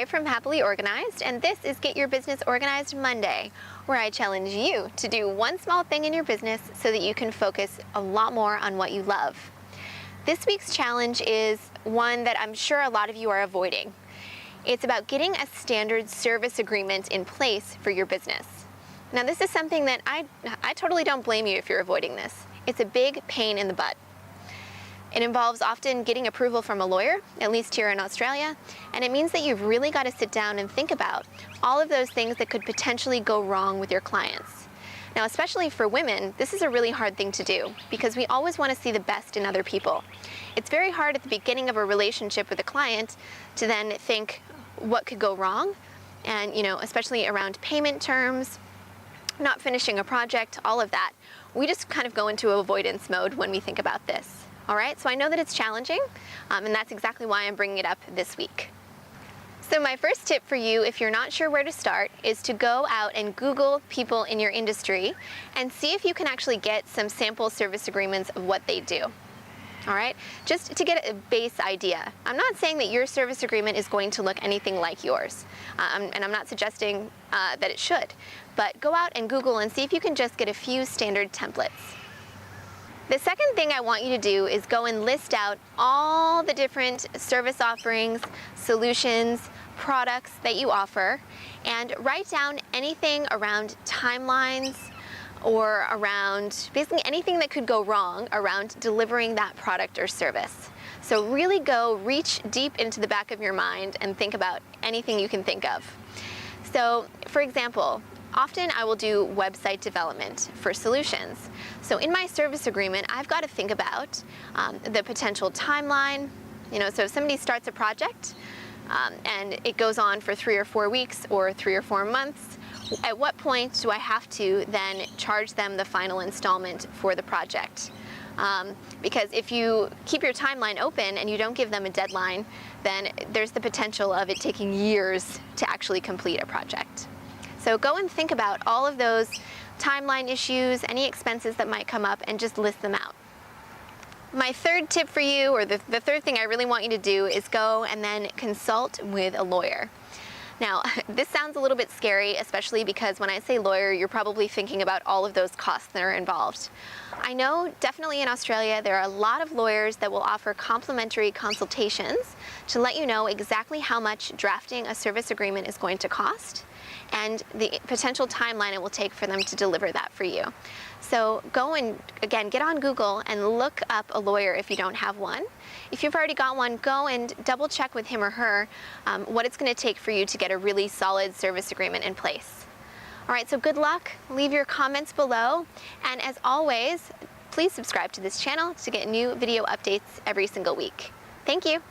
Leah from Happily Organized, and this is Get Your Business Organized Monday, where I challenge you to do one small thing in your business so that you can focus a lot more on what you love. This week's challenge is one that I'm sure a lot of you are avoiding. It's about getting a standard service agreement in place for your business. Now, this is something that I totally don't blame you if you're avoiding this. It's a big pain in the butt. It involves often getting approval from a lawyer, at least here in Australia, and it means that you've really got to sit down and think about all of those things that could potentially go wrong with your clients. Now, especially for women, this is a really hard thing to do because we always want to see the best in other people. It's very hard at the beginning of a relationship with a client to then think what could go wrong, and especially around payment terms, not finishing a project, all of that. We just kind of go into avoidance mode when we think about this. All right, so I know that it's challenging, and that's exactly why I'm bringing it up this week. So my first tip for you, if you're not sure where to start, is to go out and Google people in your industry and see if you can actually get some sample service agreements of what they do. All right, just to get a base idea. I'm not saying that your service agreement is going to look anything like yours, and I'm not suggesting that it should, but go out and Google and see if you can just get a few standard templates. The second thing I want you to do is go and list out all the different service offerings, solutions, products that you offer, and write down anything around timelines or around basically anything that could go wrong around delivering that product or service. So really reach deep into the back of your mind and think about anything you can think of. So, for example, often I will do website development for solutions. So in my service agreement, I've got to think about the potential timeline. So if somebody starts a project and it goes on for 3 or 4 weeks or 3 or 4 months, at what point do I have to then charge them the final installment for the project? Because if you keep your timeline open and you don't give them a deadline, then there's the potential of it taking years to actually complete a project. So go and think about all of those timeline issues, any expenses that might come up, and just list them out. My third tip for you, or the third thing I really want you to do, is go and then consult with a lawyer. Now, this sounds a little bit scary, especially because when I say lawyer, you're probably thinking about all of those costs that are involved. I know definitely in Australia there are a lot of lawyers that will offer complimentary consultations to let you know exactly how much drafting a service agreement is going to cost and the potential timeline it will take for them to deliver that for you. So go and, again, get on Google and look up a lawyer if you don't have one. If you've already got one, go and double check with him or her what it's going to take for you to get a really solid service agreement in place. All right, so good luck. Leave your comments below. And as always, please subscribe to this channel to get new video updates every single week. Thank you.